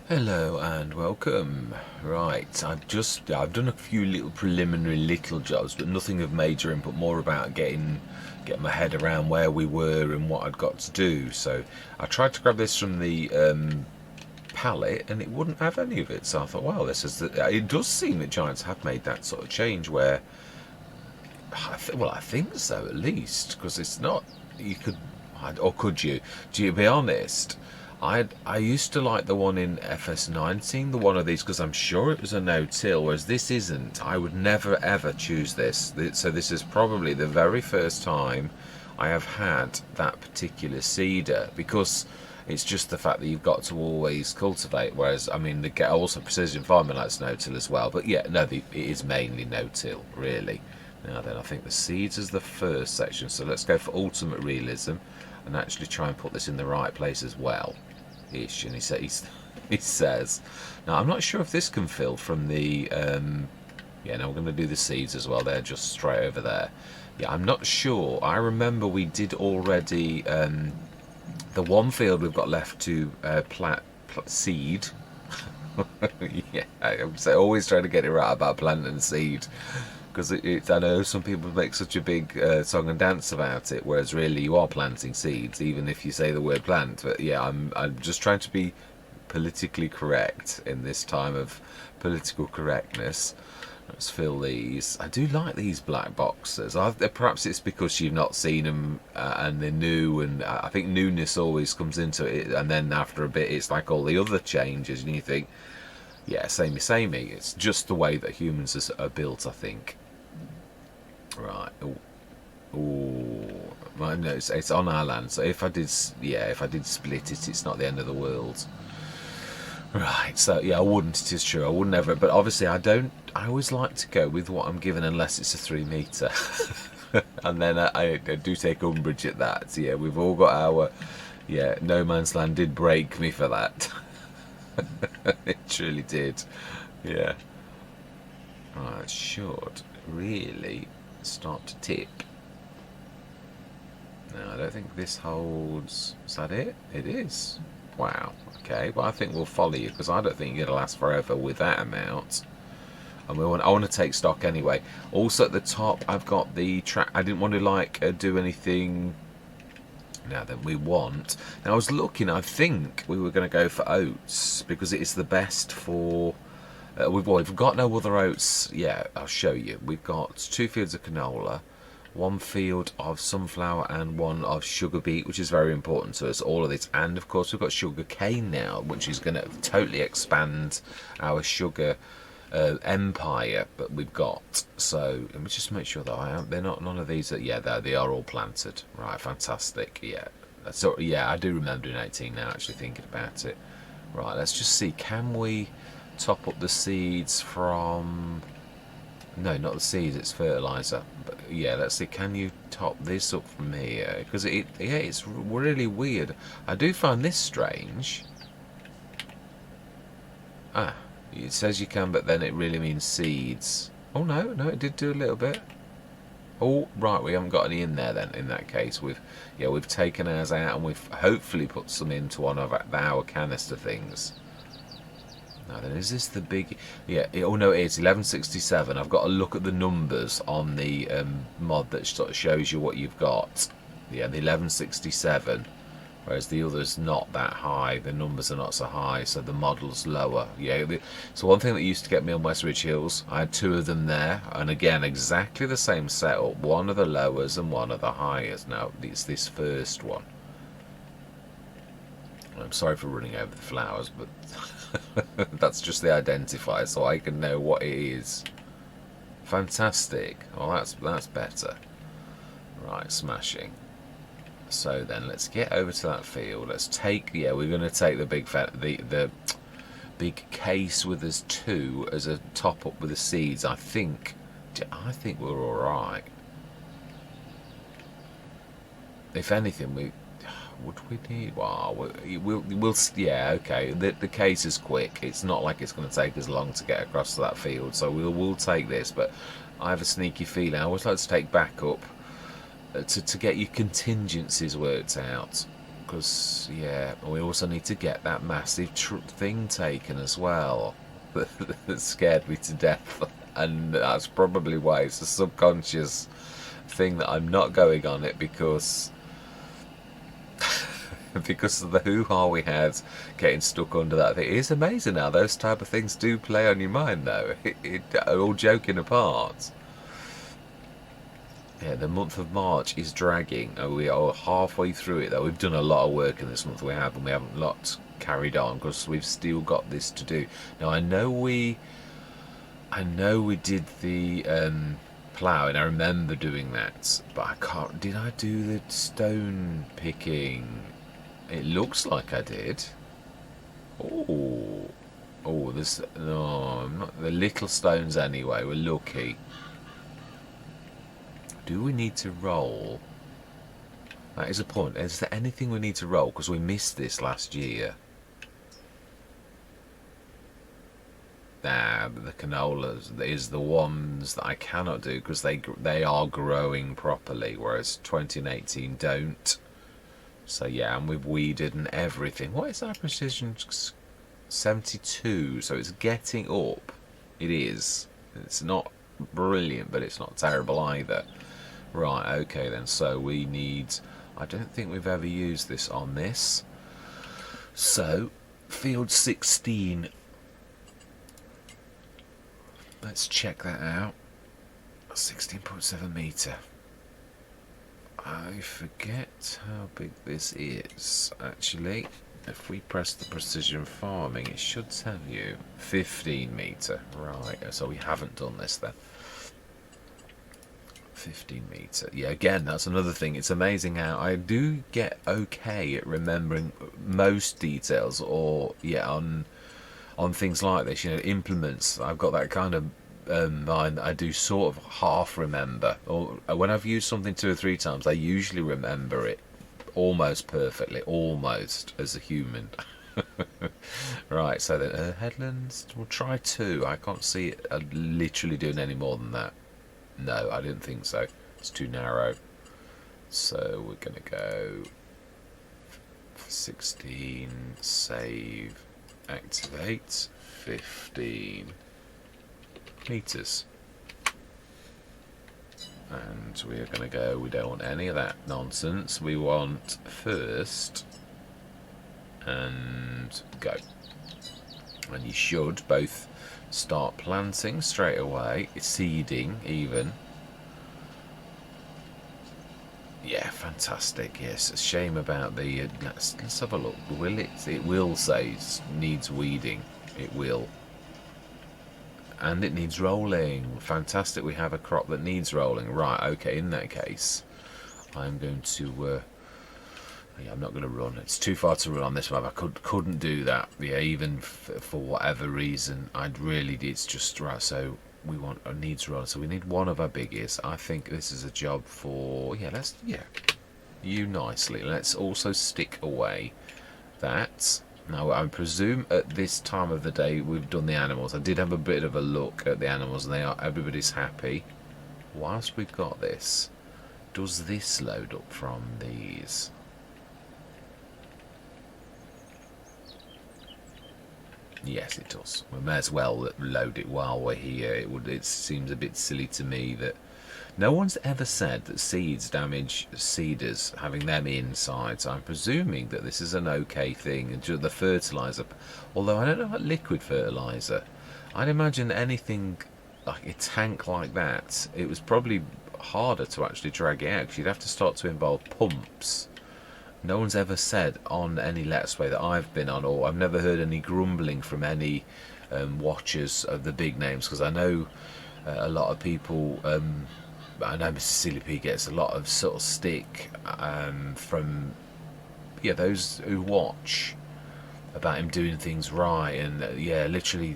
Hello and welcome. Right, I've done a few little preliminary little jobs, but nothing of major input. More about getting my head around where we were and what I'd got to do. So I tried to grab this from the palette, and it wouldn't have any of it. So I thought, well, it does seem that Giants have made that sort of change where, I think so at least, because it's not you could, or could you? Do you be honest? I used to like the one in FS19, the one of these, because I'm sure it was a no-till, whereas this isn't. I would never ever choose this. So this is probably the very first time I have had that particular seeder, because it's just the fact that you've got to always cultivate. Whereas, I mean, also precision farming likes no-till as well. But yeah, no, it is mainly no-till, really. Now then, I think the seeds is the first section. So let's go for ultimate realism and actually try and put this in the right place as well. Ish, and he says, now I'm not sure if this can fill from the yeah, now we're going to do the seeds as well. They're just straight over there. Yeah, I'm not sure. I remember we did already the one field we've got left to plant seed. Yeah, I'm always trying to get it right about plant and seed, because I know some people make such a big song and dance about it, whereas really you are planting seeds, even if you say the word plant. But yeah, I'm just trying to be politically correct in this time of political correctness. Let's fill these. I do like these black boxes. Perhaps it's because you've not seen them and they're new, and I think newness always comes into it, and then after a bit it's like all the other changes and you think, yeah, samey. It's just the way that humans are built, I think. Right. Oh. Well, no, it's on our land. So if I did split it, it's not the end of the world. Right. So yeah, I wouldn't. It is true. I wouldn't ever. But obviously, I don't. I always like to go with what I'm given, unless it's a 3 meter. And then I do take umbrage at that. So yeah, we've all got our. Yeah, no man's land did break me for that. It truly did. Yeah. Right, it should really start to tip. No, I don't think this holds. Is that it? It is. Wow. Okay, but I think we'll follow you, because I don't think you're going to last forever with that amount. And I want to take stock anyway. Also at the top, I've got the track. I didn't want to do anything. Now then, now I was looking, I think we were going to go for oats, because it is the best for, we've got no other oats. Yeah, I'll show you. We've got 2 fields of canola, 1 field of sunflower, and 1 of sugar beet, which is very important to us, all of this. And of course we've got sugar cane now, which is going to totally expand our sugar empire. But we've got, so let me just make sure that they're not, none of these are, yeah, they are all planted. Right, fantastic. Yeah, so yeah, I do remember doing 18 now, actually thinking about it. Right, let's just see, can we top up the seeds from, no, not the seeds, it's fertilizer. But yeah, let's see, can you top this up from here? Because it's really weird. I do find this strange. It says you can, but then it really means seeds. Oh no, it did do a little bit. Oh right, we haven't got any in there then. In that case, we've taken ours out, and we've hopefully put some into one of our canister things. Now then, is this the big? Yeah. Oh no, it's 1167. I've got to look at the numbers on the mod that sort of shows you what you've got. Yeah, the 1167. Whereas the other's not that high, the numbers are not so high, so the model's lower. Yeah, so one thing that used to get me on West Ridge Hills, I had 2 of them there, and again, exactly the same setup, 1 of the lowers and 1 of the highers. Now, it's this first one. I'm sorry for running over the flowers, but that's just the identifier, so I can know what it is. Fantastic. Well, that's better. Right, smashing. So then let's get over to that field. Let's take, yeah, we're going to take the the big case with us too, as a top up with the seeds. I think we're all right. If anything, would we need? Well, we'll yeah, okay. The case is quick. It's not like it's going to take us long to get across to that field, so we'll take this. But I have a sneaky feeling I always like to take backup. To get your contingencies worked out. because yeah, we also need to get that massive thing taken as well. That scared me to death, and that's probably why it's a subconscious thing that I'm not going on it, because because of the hoo-ha we had getting stuck under that thing. It is amazing how those type of things do play on your mind, though. All joking apart. Yeah, the month of March is dragging. We are halfway through it, though. We've done a lot of work in this month, we have, and we haven't lots carried on because we've still got this to do. Now, I know we did the ploughing. I remember doing that, but I can't. Did I do the stone picking? It looks like I did. Oh, there's no, not the little stones anyway. We're lucky. Do we need to roll? That is a point. Is there anything we need to roll? Because we missed this last year. Nah, but the canolas is the ones that I cannot do because they are growing properly, whereas 2018 don't. So yeah, and we've weeded and everything. What is our precision? 72. So it's getting up. It is. It's not brilliant, but it's not terrible either. Right, okay then, so we need... I don't think we've ever used this on this. So, field 16. Let's check that out. 16.7 metre. I forget how big this is, actually. If we press the precision farming, it should tell you 15 metre. Right, so we haven't done this then. 15 metre. Yeah, again, that's another thing. It's amazing how I do get okay at remembering most details, or yeah, on things like this. You know, implements. I've got that kind of mind that I do sort of half remember. Or when I've used something 2 or 3 times, I usually remember it almost perfectly, almost as a human. Right, so then headlands. We'll try 2. I can't see it literally doing any more than that. No, I didn't think so. It's too narrow. So we're going to go 16, save, activate, 15 metres. And we are going to go, we don't want any of that nonsense. We want first and go. And you should both start planting straight away, seeding even. Yeah, fantastic. Yes, a shame about the let's have a look. Will it will say needs weeding. It will. And it needs rolling. Fantastic, we have a crop that needs rolling. Right, okay, in that case I'm going to yeah, I'm not going to run. It's too far to run on this map. I couldn't do that. Yeah, even for whatever reason, it's just right. So we want a needs run. So we need one of our biggies. I think this is a job for you nicely. Let's also stick away that. Now I presume at this time of the day we've done the animals. I did have a bit of a look at the animals, and everybody's happy. Whilst we've got this, does this load up from these? Yes, it does. We may as well load it while we're here. It seems a bit silly to me that no one's ever said that seeds damage seeders, having them inside. So I'm presuming that this is an okay thing. And the fertilizer, although I don't know about liquid fertilizer, I'd imagine anything like a tank like that, it was probably harder to actually drag it out because you'd have to start to involve pumps. No one's ever said on any Let's Play that I've been on, or I've never heard any grumbling from any watchers of the big names, because I know a lot of people, I know Mr. Silly P gets a lot of sort of stick from those who watch about him doing things right, and literally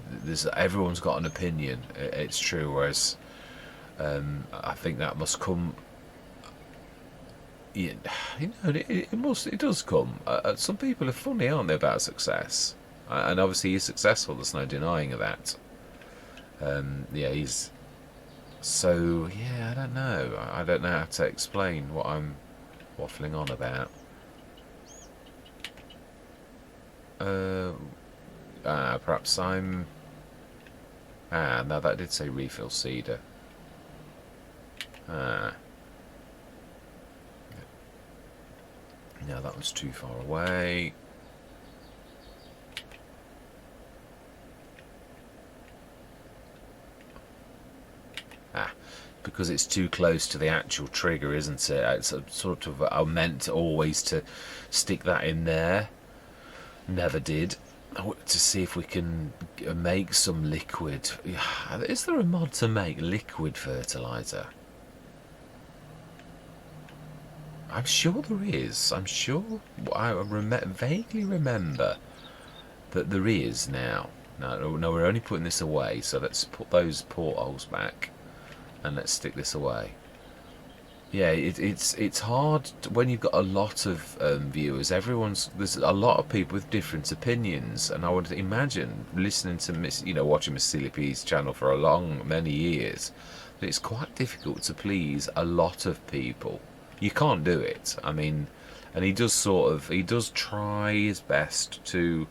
everyone's got an opinion. It's true, whereas I think that must come. Yeah, it does come. Some people are funny, aren't they, about success? And obviously he's successful, there's no denying of that. He's... So, I don't know. I don't know how to explain what I'm waffling on about. Perhaps I'm... no, that did say refill cedar. No, that was too far away. Because it's too close to the actual trigger, isn't it? It's a sort of... I meant always to stick that in there. Never did. To see if we can make some liquid. Is there a mod to make liquid fertilizer? I'm sure there is. I'm sure. I vaguely remember that there is now. No, we're only putting this away, so let's put those portholes back and let's stick this away. Yeah, it's hard when you've got a lot of viewers. There's a lot of people with different opinions, and I would imagine listening to watching Miss Silly P's channel for many years, that it's quite difficult to please a lot of people. You can't do it. I mean, and he does try his best to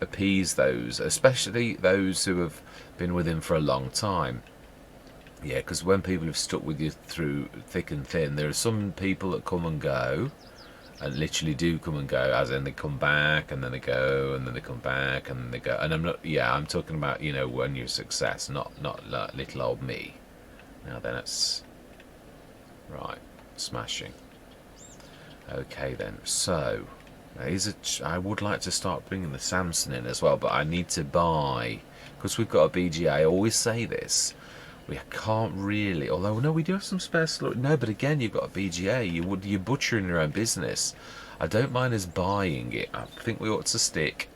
appease those, especially those who have been with him for a long time. Yeah, because when people have stuck with you through thick and thin, there are some people that come and go, and literally do come and go, as in they come back and then they go and then they come back and then they go. And I'm talking about, when you're a success, not like little old me. Now then, it's right, smashing. Okay then, so I would like to start bringing the Samson in as well, but I need to buy, because we've got a BGA. I always say this. We can't really, although no, we do have some spare slot. No, but again, you've got a BGA. You're butchering your own business. I don't mind us buying it. I think we ought to stick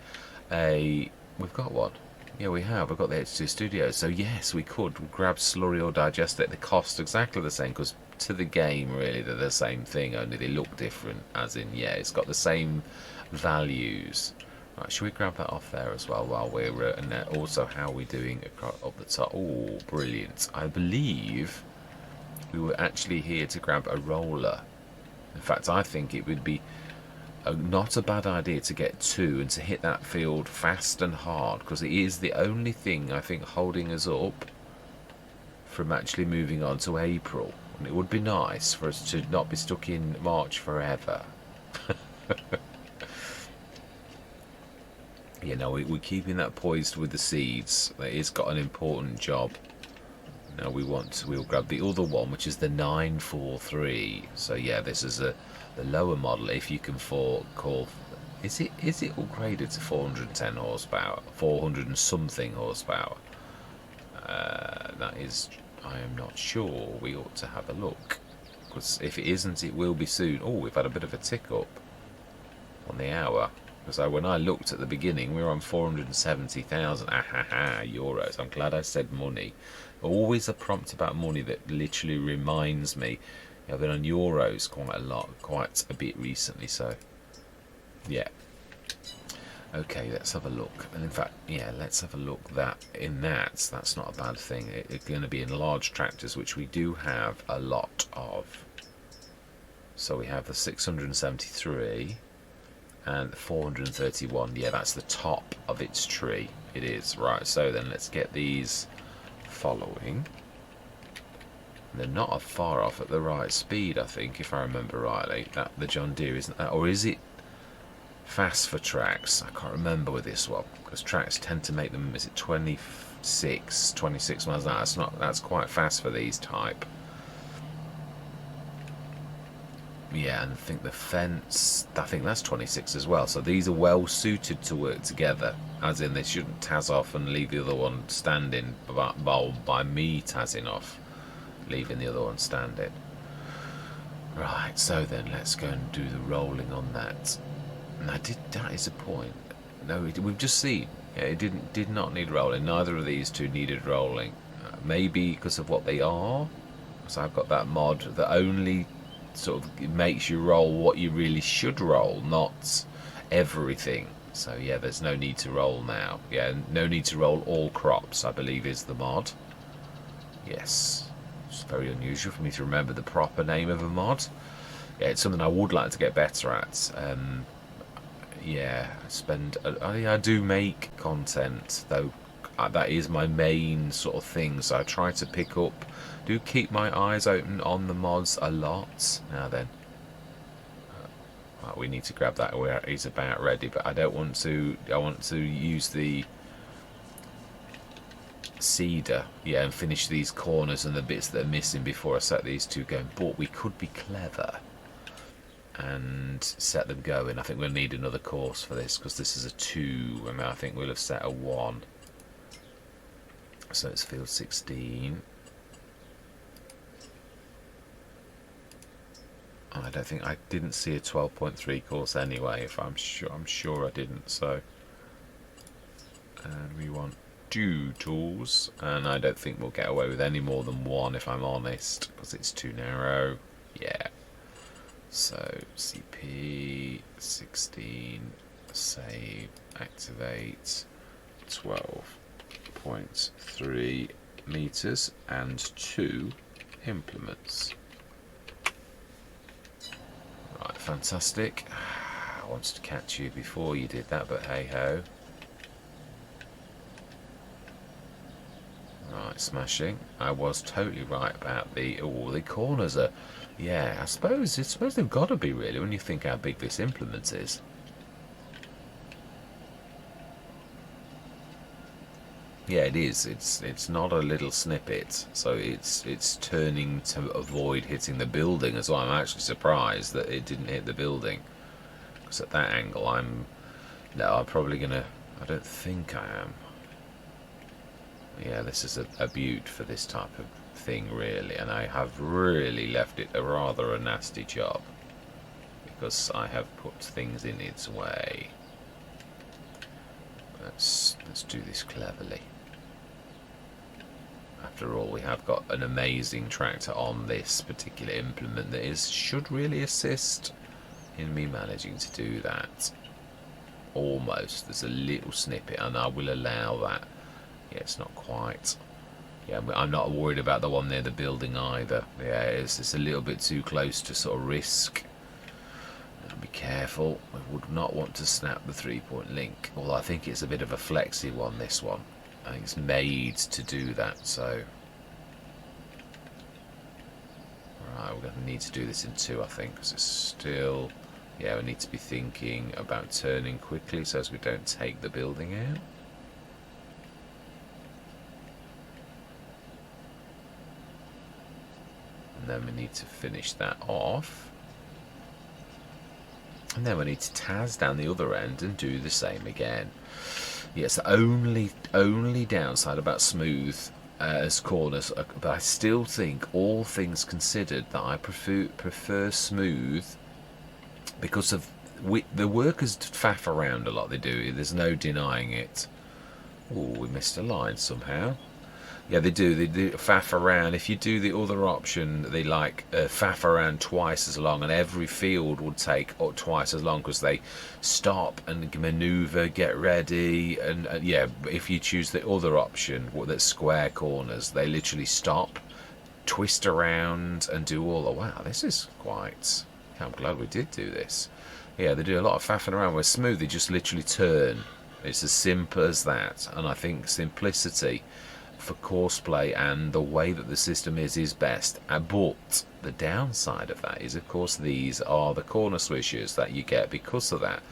we've got one. Yeah, we have. We've got the H2 Studios. So yes, we could grab Slurry or Digest it. They cost exactly the same, because to the game, really, they're the same thing, only they look different. As in, yeah, it's got the same values. Right, should we grab that off there as well while we're... and also, how are we doing up the top? Oh, brilliant. I believe we were actually here to grab a roller. In fact, I think it would be not a bad idea to get two and to hit that field fast and hard, because it is the only thing, I think, holding us up from actually moving on to April. And it would be nice for us to not be stuck in March forever. We're keeping that poised with the seeds. It's got an important job. Now we'll grab the other one, which is the 943. So yeah, this is the lower model. If you can call, is it upgraded to 410 horsepower, 400 and something horsepower? That is, I am not sure. We ought to have a look, because if it isn't, it will be soon. Oh, we've had a bit of a tick up on the hour. Because when I looked at the beginning, we were on 470,000 euros. I'm glad I said money. Always a prompt about money that literally reminds me. I've been on euros quite a bit recently. So, yeah. Okay, let's have a look. And in fact, yeah, let's have a look. That's not a bad thing. It's going to be in large tractors, which we do have a lot of. So we have the 673. And 431, yeah, that's the top of its tree. It is. Right, so then let's get these following. They're not far off at the right speed, I think, if I remember rightly. The John Deere, isn't that? Or is it fast for tracks? I can't remember with this one, because tracks tend to make them, is it 26 miles an hour? That's quite fast for these type. Yeah, and I think the fence, I think that's 26 as well. So these are well suited to work together, as in they shouldn't taz off and leave the other one standing by me tazzing off, leaving the other one standing. Right, so then let's go and do the rolling on that. And that is a point. No, we've just seen, yeah, it did not need rolling. Neither of these two needed rolling. Maybe because of what they are. So I've got that mod that only sort of makes you roll what you really should roll, not everything. So yeah, there's no need to roll now. Yeah, no need to roll all crops, I believe is the mod. Yes, it's very unusual for me to remember the proper name of a mod. Yeah, it's something I would like to get better at. yeah, I do make content, though. That is my main sort of thing, so I try to pick up, do keep my eyes open on the mods a lot. Now then, right, we need to grab that where he's about ready, but I don't want to. I want to use the cedar, yeah, and finish these corners and the bits that are missing before I set these two going. But we could be clever and set them going. I think we'll need another course for this because this is a 2, and I think we'll have set a 1. So it's field 16. I don't think I didn't see a 12.3 course anyway. If I'm sure I didn't. So, and we want 2 tools, and I don't think we'll get away with any more than 1 if I'm honest, because it's too narrow. Yeah. So CP 16, save, activate, 12.3 meters and 2 implements. Right, fantastic. I wanted to catch you before you did that, but hey ho. Right, smashing. I was totally right about the corners are. Yeah, I suppose they've got to be really when you think how big this implement is. Yeah, it is. It's not a little snippet, so it's turning to avoid hitting the building as well. I'm actually surprised that it didn't hit the building, because at that angle I'm probably gonna. I don't think I am. Yeah, this is a beaut for this type of thing, really, and I have really left it a rather nasty job because I have put things in its way. Let's do this cleverly. After all, we have got an amazing tractor on this particular implement that should really assist in me managing to do that. Almost. There's a little snippet, and I will allow that. Yeah, it's not quite. Yeah, I'm not worried about the one near the building either. Yeah, it's a little bit too close to sort of risk. Be careful. We would not want to snap the 3-point link. Although I think it's a bit of a flexy one, this one. I think it's made to do that, so. Right, we're going to need to do this in 2, I think, because it's still. Yeah, we need to be thinking about turning quickly so as we don't take the building out. And then we need to finish that off. And then we need to Taz down the other end and do the same again. Yes, the only downside about smooth as corners, but I still think, all things considered, that I prefer smooth because of the workers faff around a lot. They do. There's no denying it. Oh, we missed a line somehow. Yeah, they do. They do faff around. If you do the other option, they faff around twice as long, and every field would take twice as long because they stop and maneuver, get ready, and yeah. If you choose the other option, that's square corners, they literally stop, twist around, and do all. Oh wow, this is quite. I'm glad we did do this. Yeah, they do a lot of faffing around. Where smooth, they just literally turn. It's as simple as that, and I think simplicity for courseplay and the way that the system is best. But the downside of that is, of course, these are the corner swishers that you get because of that.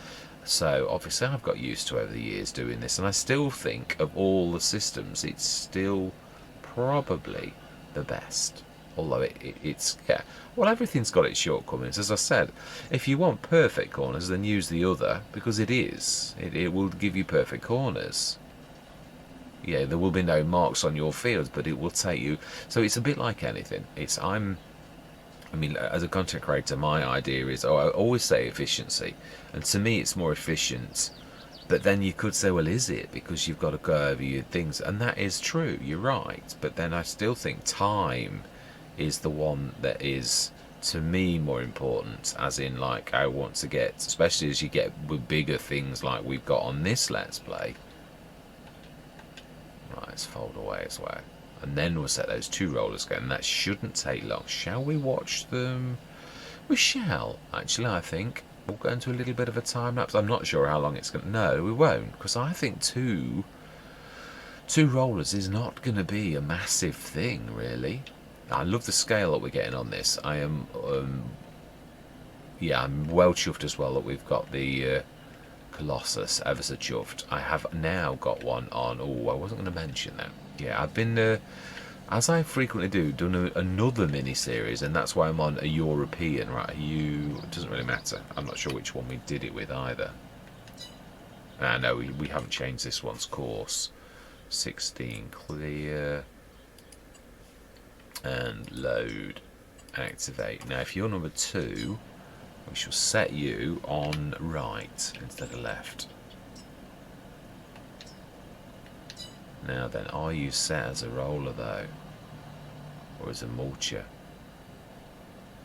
So obviously I've got used to over the years doing this, and I still think of all the systems, it's still probably the best. Although it's yeah, well, everything's got its shortcomings. As I said, if you want perfect corners, then use the other, because it will give you perfect corners. Yeah, there will be no marks on your fields, but it will take you. So it's a bit like anything. I mean, as a content creator, my idea is, I always say efficiency, and to me, it's more efficient. But then you could say, well, is it? Because you've got to go over your things, and that is true. You're right. But then I still think time is the one that is, to me, more important. As in, like, I want to get, especially as you get with bigger things like we've got on this Let's Play. Right, let's fold away as well. And then we'll set those 2 rollers again. And that shouldn't take long. Shall we watch them? We shall, actually, I think. we'll go into a little bit of a time lapse. I'm not sure how long it's going to... No, we won't, because I think two rollers is not going to be a massive thing, really. I love the scale that we're getting on this. I am... yeah, I'm well chuffed as well that we've got the Colossus, ever so chuffed. I have now got one on... Oh, I wasn't going to mention that. Yeah, I've been... as I frequently do, done another mini-series, and that's why I'm on a European, right? It doesn't really matter. I'm not sure which one we did it with either. No, we haven't changed this one's course. 16 clear. And load. Activate. Now, if you're number 2, we shall set you on right instead of left. Now then, are you set as a roller though, or as a mulcher?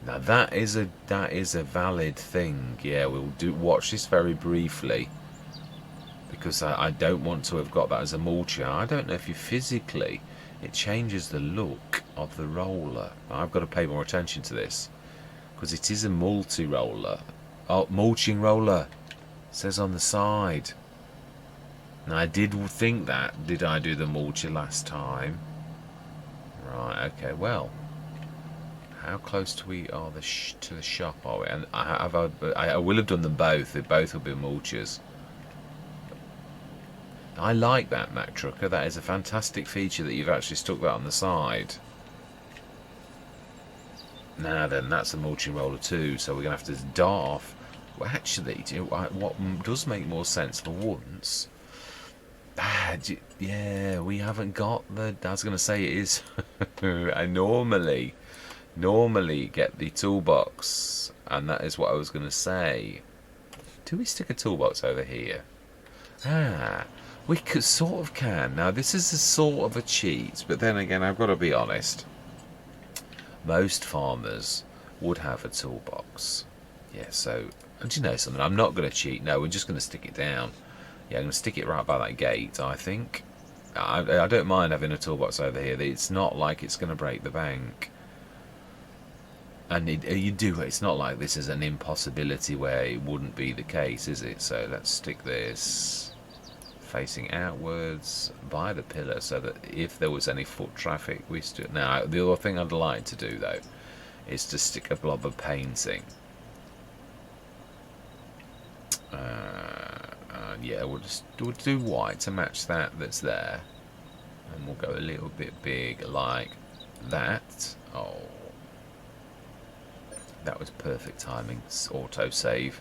Now that is a valid thing. Yeah, we'll watch this very briefly, because I don't want to have got that as a mulcher. I don't know if you physically, it changes the look of the roller. I've got to pay more attention to this, because it is a multi-roller. Oh, mulching roller, it says on the side. Now, I did think that. Did I do the mulcher last time? Right, okay, well. How close to the shop are we? And I will have done them both. They both will be mulchers. I like that, Mac Trucker. That is a fantastic feature that you've actually stuck that on the side. Now then, that's a mulching roller too, so we're going to have to dart off. Well, actually, what does make more sense for once... yeah, we haven't got the... I was going to say it is... I normally get the toolbox, and that is what I was going to say. Do we stick a toolbox over here? We could sort of can. Now, this is a sort of a cheat, but then again, I've got to be honest. Most farmers would have a toolbox. Yeah, so... And do you know something? I'm not going to cheat. No, we're just going to stick it down. Yeah, I'm going to stick it right by that gate, I think. I don't mind having a toolbox over here. It's not like it's going to break the bank. And it's not like this is an impossibility where it wouldn't be the case, is it? So let's stick this facing outwards by the pillar, so that if there was any foot traffic, we stood. Now, the other thing I'd like to do, though, is to stick a blob of painting. Yeah, we'll do white to match that's there, and we'll go a little bit big like that. Oh, that was perfect timing. Auto save.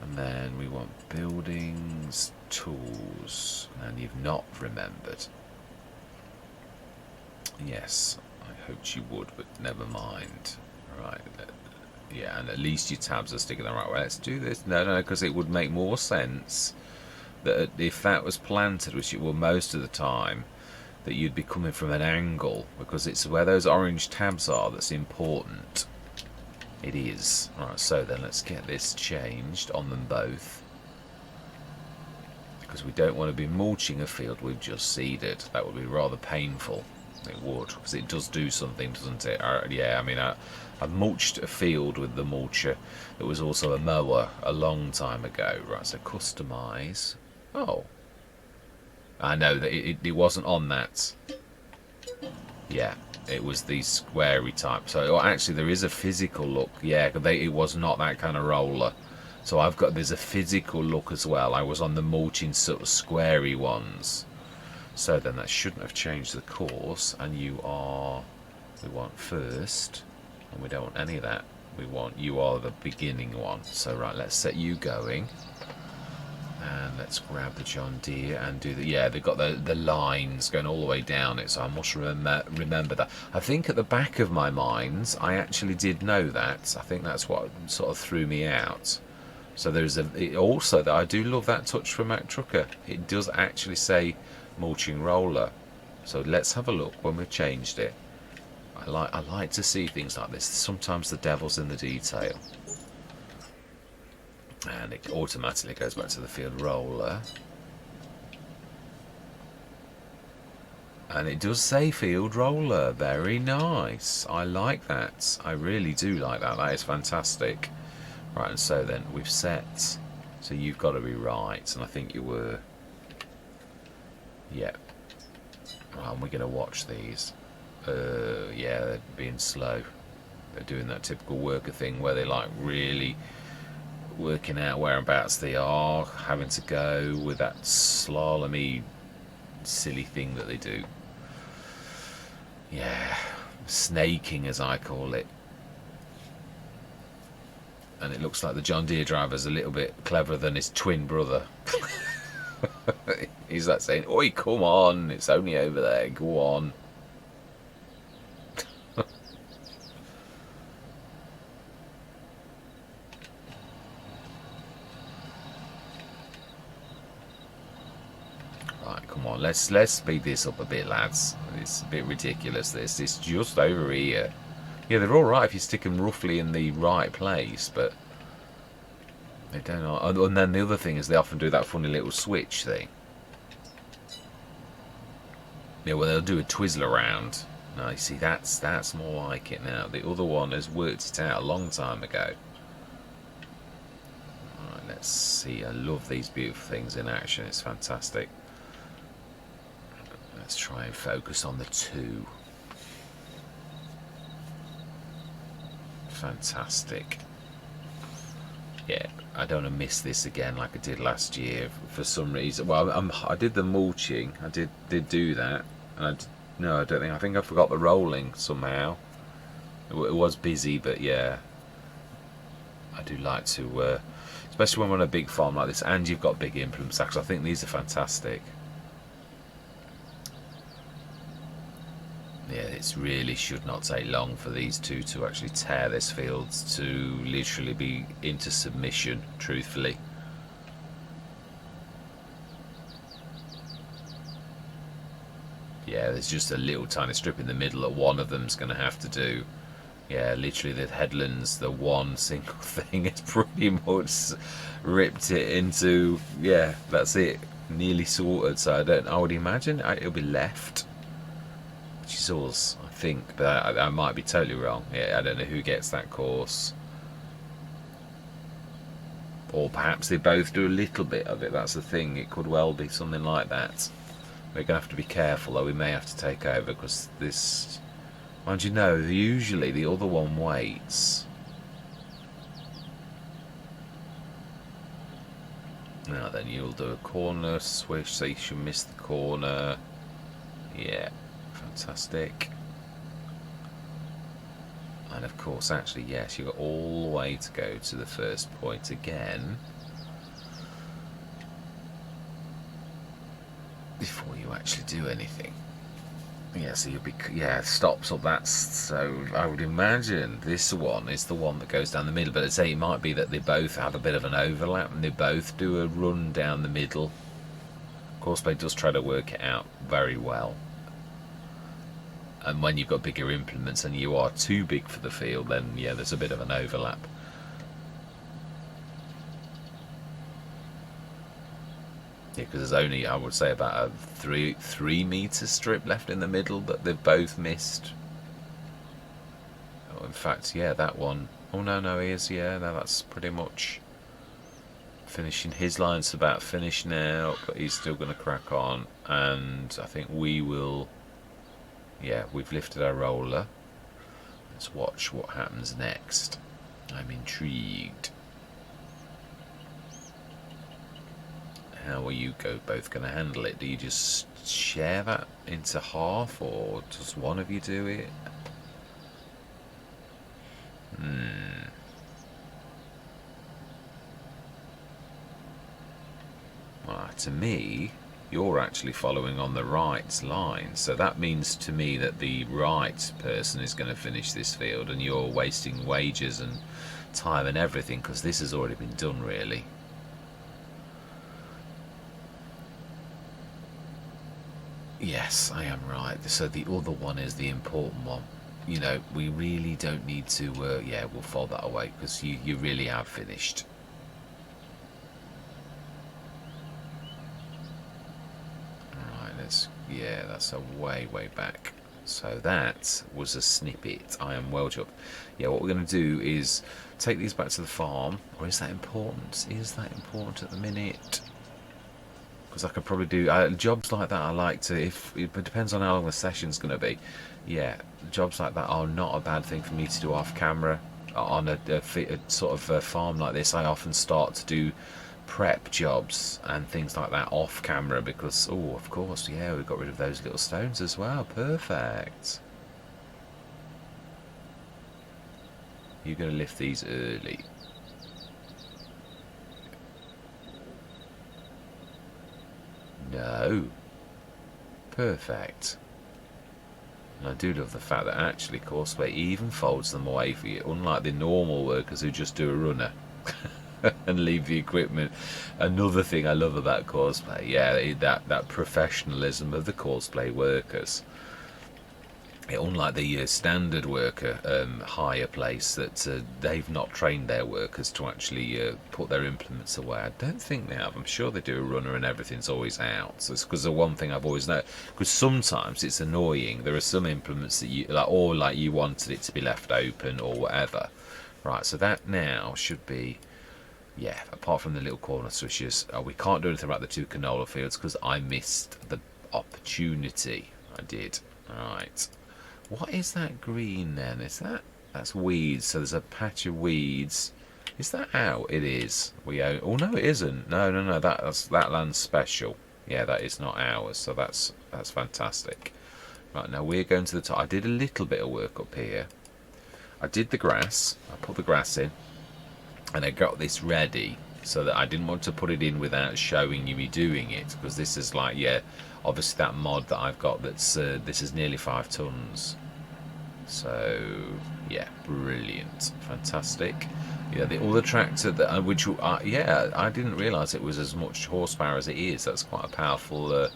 And then we want buildings, tools, and you've not remembered. Yes, I hoped you would, but never mind. Right. Yeah, and at least your tabs are sticking the right way. Let's do this. No, because it would make more sense that if that was planted, which it will most of the time, that you'd be coming from an angle, because it's where those orange tabs are that's important. It is. Right, so then let's get this changed on them both, because we don't want to be mulching a field we've just seeded. That would be rather painful. It would, because it does do something, doesn't it? Yeah, I mean, I've mulched a field with the mulcher that was also a mower a long time ago. Right, so customise. Oh, I know that it wasn't on that. Yeah, it was the squarey type. So actually, there is a physical look. Yeah, it was not that kind of roller. So there's a physical look as well. I was on the mulching sort of squarey ones. So then that shouldn't have changed the course, and we want first, and we don't want any of that. You are the beginning one. So right, let's set you going, and let's grab the John Deere and do yeah, they've got the lines going all the way down it, so I must remember that. I think at the back of my mind, I actually did know that. I think that's what sort of threw me out. So there's also that I do love that touch from Mac Trucker. It does actually say mulching roller. So let's have a look when we've changed it. I like to see things like this. Sometimes the devil's in the detail. And it automatically goes back to the field roller. And it does say field roller. Very nice. I like that. I really do like that. That is fantastic. Right, and so then we've set, so you've got to be right, and I think you were, yeah. Right, and we're going to watch these. Yeah, they're being slow. They're doing that typical worker thing where they like really working out whereabouts they are, having to go with that slalomy silly thing that they do. Yeah, snaking as I call it. And it looks like the John Deere driver's a little bit cleverer than his twin brother. He's like saying, "Oi, come on, it's only over there, go on." Right, come on, let's speed this up a bit, lads. It's a bit ridiculous, this. It's just over here. Yeah, they're alright if you stick them roughly in the right place, but they don't. And then the other thing is they often do that funny little switch thing. Yeah, well, they'll do a twizzle around. No, you see, that's more like it now. The other one has worked it out a long time ago. Alright, let's see. I love these beautiful things in action. It's fantastic. Let's try and focus on the 2. Fantastic. Yeah, I don't want to miss this again like I did last year for some reason. Well, I did the mulching. I did do that. And no, I don't think. I think I forgot the rolling somehow. It was busy, but yeah, I do like to, especially when we're on a big farm like this, and you've got big implement sacks. I think these are fantastic. Yeah, it really should not take long for these two to actually tear this field to literally be into submission, truthfully. Yeah, there's just a little tiny strip in the middle that one of them's going to have to do. Yeah, literally the headlands, the one single thing has pretty much ripped it into, yeah, that's it, nearly sorted. So I would imagine it'll be left. Which is us, I think, but I might be totally wrong. Yeah, I don't know who gets that course. Or perhaps they both do a little bit of it, that's the thing. It could well be something like that. We're going to have to be careful, though. We may have to take over, because this... Mind you know, usually the other one waits. Now then, you'll do a corner swish, so you should miss the corner. Yeah. Fantastic. And of course, actually, yes, you've got all the way to go to the first point again before you actually do anything. Yeah, so you'll be, yeah, stops up that. So I would imagine this one is the one that goes down the middle, but I'd say it might be that they both have a bit of an overlap and they both do a run down the middle. Of course, they just try to work it out very well. And when you've got bigger implements and you are too big for the field, then yeah, there's a bit of an overlap. Yeah, because there's only, I would say, about a three metre strip left in the middle that they've both missed. Oh, in fact, yeah, that one. Oh no, he is. Yeah, no, that's pretty much finishing. His line's about finished now, but he's still going to crack on. And I think we will. Yeah, we've lifted our roller. Let's watch what happens next. I'm intrigued. How are you both going to handle it? Do you just share that into half, or does one of you do it? Well, to me, you're actually following on the right line, so that means to me that the right person is going to finish this field and you're wasting wages and time and everything, because this has already been done, really. Yes, I am right. So the other one is the important one. You know, we really don't need to, yeah, we'll fold that away, because you really have finished. Yeah, that's a way back. So that was a snippet. I am well job. Yeah, what we're going to do is take these back to the farm. Or is that important? Is that important at the minute? Because I could probably do jobs like that. I like to, if it depends on how long the session's going to be. Yeah, jobs like that are not a bad thing for me to do off camera. On a sort of a farm like this, I often start to do prep jobs and things like that off camera because, oh, of course, yeah, we got rid of those little stones as well. Perfect. You're going to lift these early. No. Perfect. And I do love the fact that actually Courseway even folds them away for you, unlike the normal workers who just do a runner and leave the equipment. Another thing I love about Courseway, yeah, that professionalism of the Courseway workers. Unlike the standard worker hire place that they've not trained their workers to actually put their implements away. I don't think they have. I'm sure they do a runner and everything's always out. So it's because the one thing I've always known, because sometimes it's annoying. There are some implements that you like, or like you wanted it to be left open or whatever. Right, so that now should be, yeah, apart from the little corner switches, we can't do anything about the 2 canola fields because I missed the opportunity. I did. Alright. What is that green then? That's weeds, so there's a patch of weeds. Is that out? It is. We own, oh no it isn't. No, that land's special. Yeah, that is not ours, so that's fantastic. Right, now we're going to the top. I did a little bit of work up here. I did the grass, I put the grass in, and I got this ready so that I didn't want to put it in without showing you me doing it, because this is like, yeah, obviously that mod that I've got that's this is nearly 5 tons. So yeah, brilliant, fantastic. Yeah, the other tractor that which yeah, I didn't realise it was as much horsepower as it is. That's quite a powerful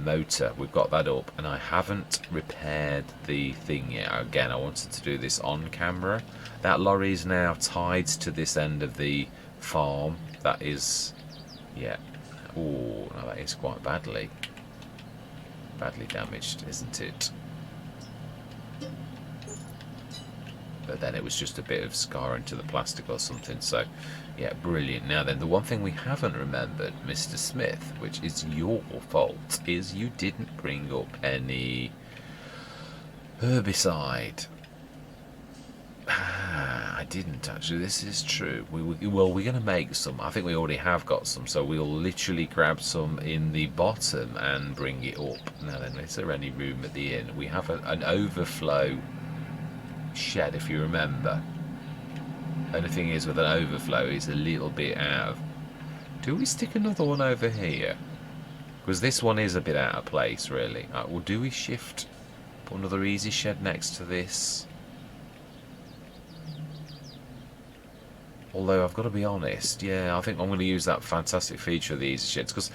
motor. We've got that up, and I haven't repaired the thing yet. Again, I wanted to do this on camera. That lorry is now tied to this end of the farm. That is, yeah. Oh, no, that is quite badly damaged, isn't it? But then it was just a bit of scarring to the plastic or something. So yeah, brilliant. Now then, the one thing we haven't remembered, Mr. Smith, which is your fault, is you didn't bring up any herbicide. I didn't actually. This is true. Well, we're going to make some. I think we already have got some, so we'll literally grab some in the bottom and bring it up. Now then, is there any room at the inn? We have an overflow shed, if you remember. Only thing is, with an overflow, it's a little bit out of... Do we stick another one over here? Because this one is a bit out of place, really. Right, well, do we shift? Put another easy shed next to this? Although I've got to be honest, yeah, I think I'm going to use that fantastic feature of the easy sheds, because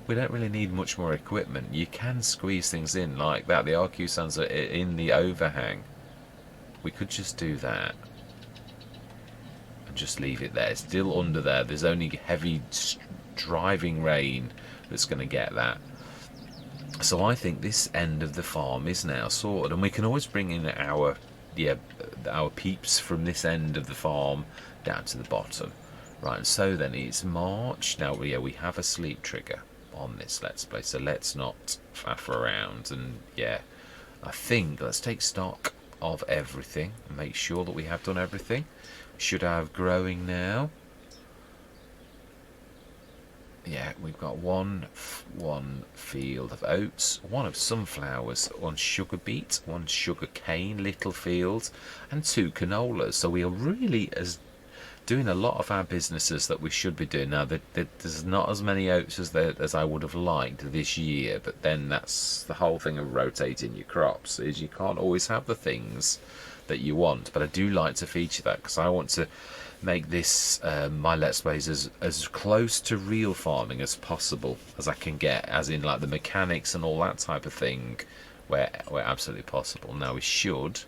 we don't really need much more equipment. You can squeeze things in like that. The RQ stands are in the overhang. We could just do that and just leave it there. It's still under there. There's only heavy driving rain that's going to get that. So I think this end of the farm is now sorted, and we can always bring in our peeps from this end of the farm down to the bottom. Right, and so then it's March. Now, yeah, we have a sleep trigger on this Let's Play, so let's not faff around. And yeah, I think let's take stock of everything and make sure that we have done everything. We should have growing now. Yeah, we've got one field of oats, one of sunflowers, one sugar beet, one sugar cane little field, and 2 canolas. So we are really doing a lot of our businesses that we should be doing now. There's not as many oats as I would have liked this year, but then that's the whole thing of rotating your crops, is you can't always have the things that you want. But I do like to feature that because I want to make this my Let's Plays as close to real farming as possible as I can get, as in like the mechanics and all that type of thing where absolutely possible. Now we should,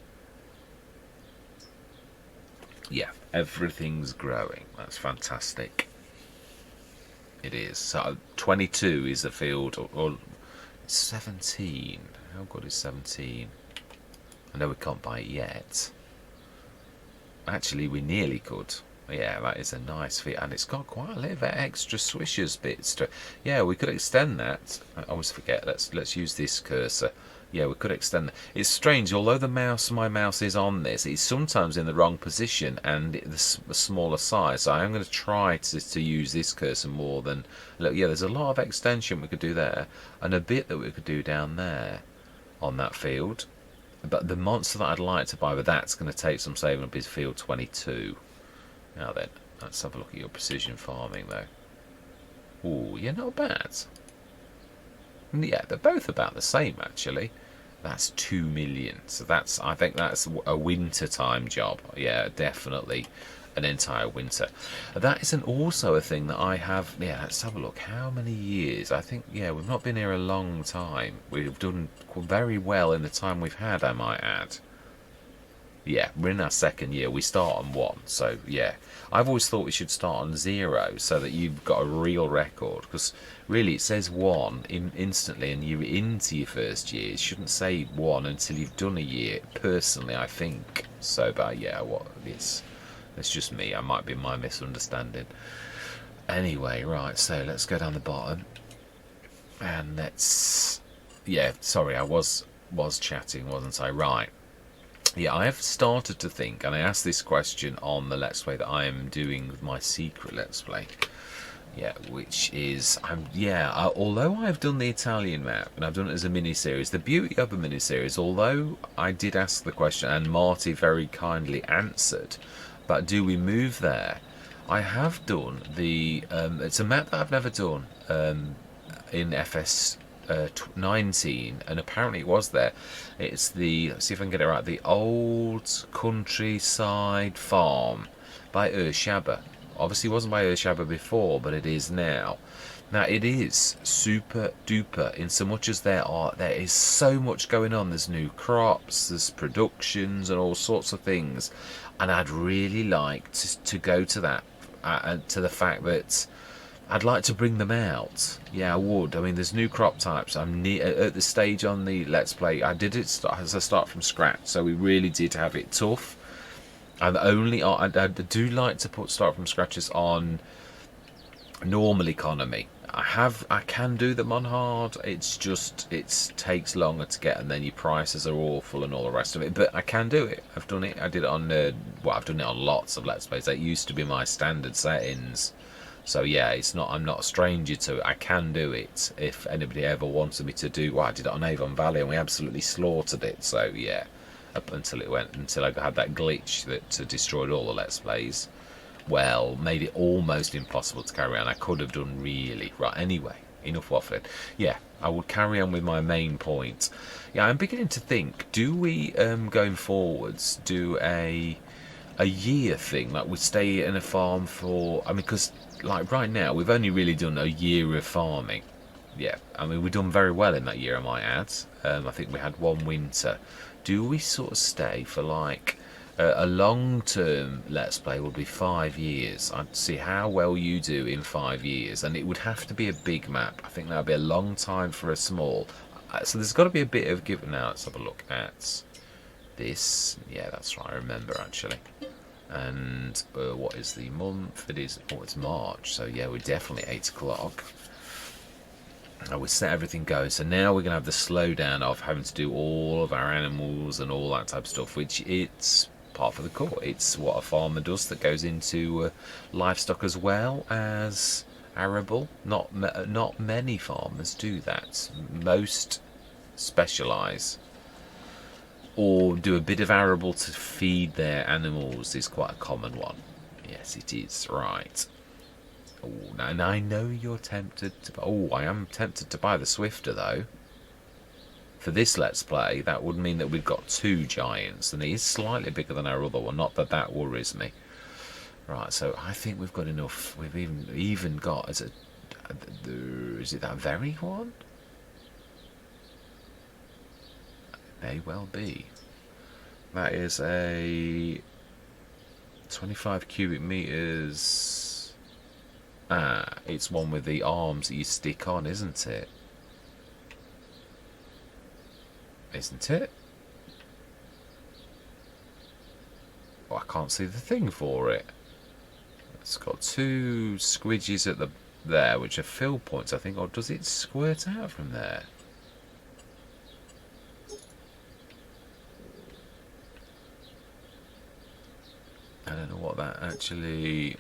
yeah, everything's growing. That's fantastic. It is. So 22 is a field, or 17. How good is 17? I know we can't buy it yet. Actually, we nearly could. Yeah, that is a nice fit, and it's got quite a little bit extra swishers bits to. Yeah, we could extend that. I always forget. Let's use this cursor. Yeah, we could extend that. It's strange, although my mouse is on this, it's sometimes in the wrong position and the smaller size. So I'm going to try to use this cursor more than. Look, yeah, there's a lot of extension we could do there, and a bit that we could do down there on that field. But the monster that I'd like to buy, but that's going to take some saving up, is field 22. Now then, let's have a look at your precision farming though. Ooh, yeah, not bad. Yeah, they're both about the same actually. That's 2 million. So I think that's a winter time job. Yeah, definitely an entire winter. That isn't also a thing that I have. Yeah, let's have a look. How many years? I think, yeah, we've not been here a long time. We've done very well in the time we've had, I might add. Yeah, we're in our second year. We start on 1, so yeah. I've always thought we should start on 0 so that you've got a real record, because really it says 1 instantly and you're into your first year. It shouldn't say 1 until you've done a year, personally, I think. So, but yeah, it's just me. I might be my misunderstanding. Anyway, right, so let's go down the bottom. And let's... Yeah, sorry, I was chatting, wasn't I? Right. Yeah, I have started to think, and I asked this question on the Let's Play that I am doing with my secret Let's Play. Yeah, which is, although I've done the Italian map, and I've done it as a mini-series, the beauty of a mini-series, although I did ask the question, and Marty very kindly answered, but do we move there? I have done it's a map that I've never done in FS 19, and apparently it was there. It's let's see if I can get it right, the Old Countryside Farm by Urshaba. Obviously it wasn't by Urshaba before, but it is now. Now it is super duper in so much as there is so much going on. There's new crops, there's productions and all sorts of things, and I'd really like to go to that, to the fact that I'd like to bring them out. Yeah, I would. I mean, there's new crop types. I'm at the stage on the Let's Play. I did it as a start from scratch, so we really did have it tough. I do like to put start from scratches on normal economy. I can do them on hard. It's just it takes longer to get, and then your prices are awful and all the rest of it. But I can do it. I've done it. I did it on I've done it on lots of Let's Plays. That used to be my standard settings. So yeah, I'm not a stranger to it. I can do it if anybody ever wanted me to do. Well, I did it on Avon Valley and we absolutely slaughtered it. So yeah, up until I had that glitch that destroyed all the Let's Plays. Well, made it almost impossible to carry on. I could have done really right. Anyway, enough waffling. Yeah, I will carry on with my main point. Yeah, I'm beginning to think: do we going forwards do a year thing, like we stay in a farm for? I mean, because like right now we've only really done a year of farming. Yeah, I mean we've done very well in that year, I might add. I think we had 1 winter. Do we sort of stay for like a long-term Let's Play would be 5 years. I'd see how well you do in 5 years, and it would have to be a big map. I think that would be a long time for a small. So there's got to be a bit of give. Now let's have a look at this. Yeah, that's right. I remember actually. And what is the month? It is. Oh, it's March. So yeah, we're definitely 8 o'clock. And we set everything going. So now we're gonna have the slowdown of having to do all of our animals and all that type of stuff, which it's part of the core. It's what a farmer does that goes into livestock as well as arable. Not many farmers do that. Most specialise or do a bit of arable to feed their animals is quite a common one. Yes, it is. Right. Oh, and I know you're tempted to... Oh, I am tempted to buy the Swifter, though. For this Let's Play, that would mean that we've got 2 giants, and he is slightly bigger than our other one. Not that that worries me. Right, so I think we've got enough. We've even got... Is it that very one? May well be. That is a 25 cubic meters. Ah, it's one with the arms that you stick on, isn't it? isn't it? Oh, I can't see the thing for it. It's got 2 squidges at the there, which are fill points, I think. Or does it squirt out from there? I don't know what that actually...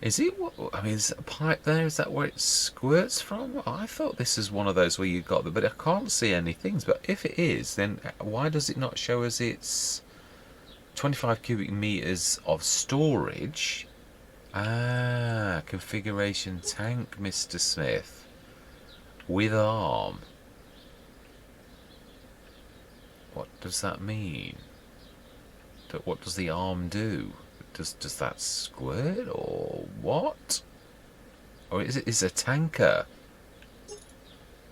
Is it what? I mean, is it a pipe there? Is that where it squirts from? I thought this is one of those where you got the... But I can't see any things. But if it is, then why does it not show us it's 25 cubic meters of storage? Ah, configuration tank, Mr. Smith. With arm. What does that mean? What does the arm do? Does that squirt or what? Or is it a tanker?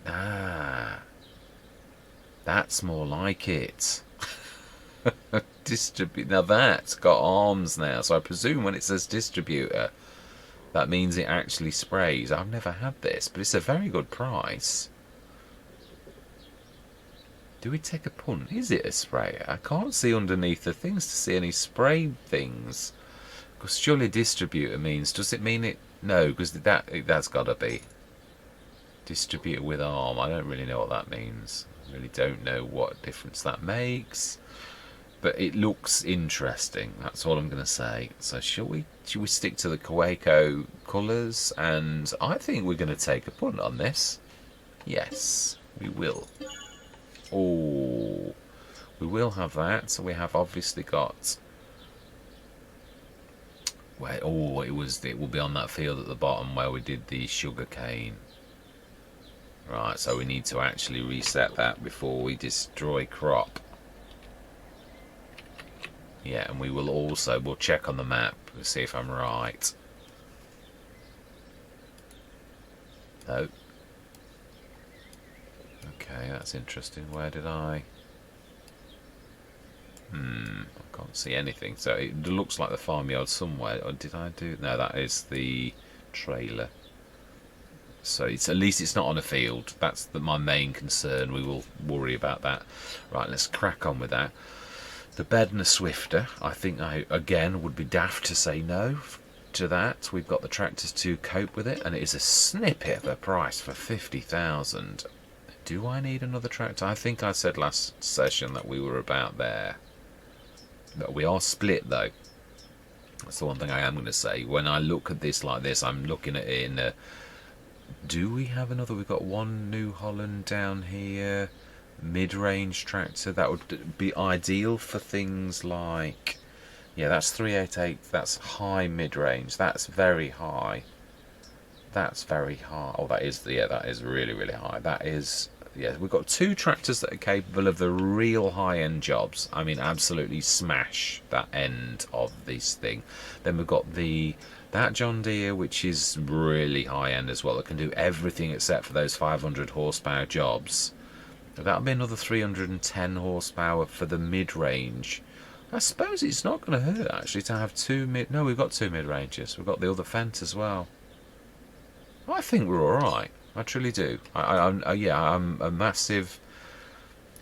Ah, that's more like it. Now that's got arms now, so I presume when it says distributor, that means it actually sprays. I've never had this, but it's a very good price. Do we take a punt? Is it a sprayer? I can't see underneath the things to see any spray things. Because surely distributor means... Does it mean it... No, because that's got to be. Distributor with arm. I don't really know what that means. I really don't know what difference that makes. But it looks interesting. That's all I'm going to say. So should we stick to the Kaweco colours? And I think we're going to take a punt on this. Yes, we will. Oh, we will have that. So we have obviously got... Wait, oh, it will be on that field at the bottom where we did the sugar cane. Right, so we need to actually reset that before we destroy crop. Yeah, and we'll check on the map to see if I'm right. No. Okay, that's interesting. Where did I... I can't see anything. So it looks like the farmyard somewhere. Or did I do... No, that is the trailer. So at least it's not on a field. That's my main concern. We will worry about that. Right, let's crack on with that. The Bedner Swifter, I think again would be daft to say no to that. We've got the tractors to cope with it, and it is a snippet of a price for 50,000. Do I need another tractor? I think I said last session that we were about there. But we are split though. That's the one thing I am going to say. When I look at this like this, I'm looking at it in a... Do we have another? We've got one New Holland down here. Mid-range tractor. That would be ideal for things like... Yeah, that's 388. That's high mid-range. That's very high. That's very high. Oh, that is... Yeah, that is really, really high. That is... Yeah, we've got 2 tractors that are capable of the real high-end jobs. I mean, absolutely smash that end of this thing. Then we've got that John Deere, which is really high-end as well. It can do everything except for those 500 horsepower jobs. That'll be another 310 horsepower for the mid-range. I suppose it's not going to hurt, actually, to have 2 mid... No, we've got 2 mid-ranges. We've got the other Fendt as well. I think we're alright. I truly do. I'm a massive...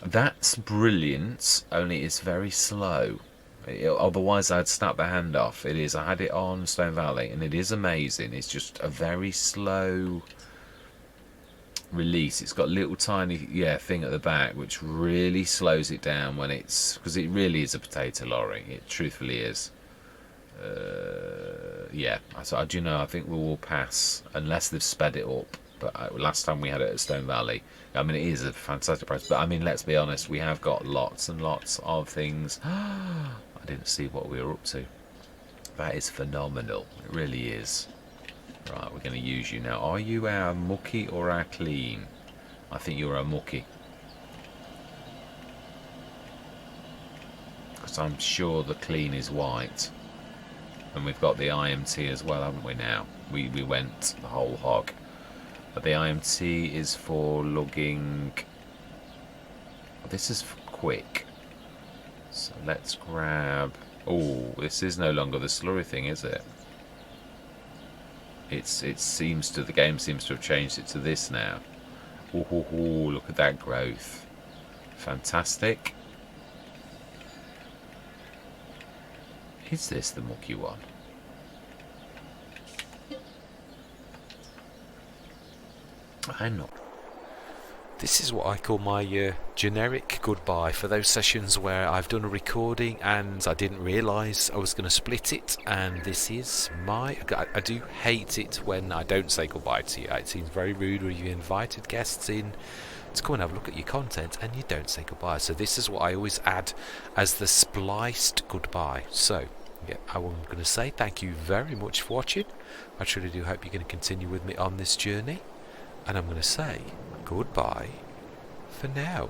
That's brilliant, only it's very slow. Otherwise, I'd snap the hand off. It is. I had it on Stone Valley, and it is amazing. It's just a very slow release. It's got a little tiny thing at the back, which really slows it down when it's... Because it really is a potato lorry. It truthfully is. Yeah. So, do you know, I think we will pass, unless they've sped it up. But last time we had it at Stone Valley, I mean, it is a fantastic price. But I mean, let's be honest, we have got lots and lots of things. I didn't see what we were up to. That is phenomenal. It really is. Right, we're going to use you now. Are you our mucky or our clean? I think you're our mucky. Because I'm sure the clean is white. And we've got the IMT as well, haven't we now? We went the whole hog. But the IMT is for lugging... This is quick. So let's grab... Oh, this is no longer the slurry thing, is it? The game seems to have changed it to this now. Look at that growth. Fantastic. Is this the mucky one? I know. This is what I call my generic goodbye for those sessions where I've done a recording and I didn't realise I was going to split it, and this is my... I do hate it when I don't say goodbye to you. It seems very rude when you've invited guests in to come and have a look at your content and you don't say goodbye. So this is what I always add as the spliced goodbye. So yeah, I'm going to say thank you very much for watching. I truly do hope you're going to continue with me on this journey, and I'm going to say goodbye for now.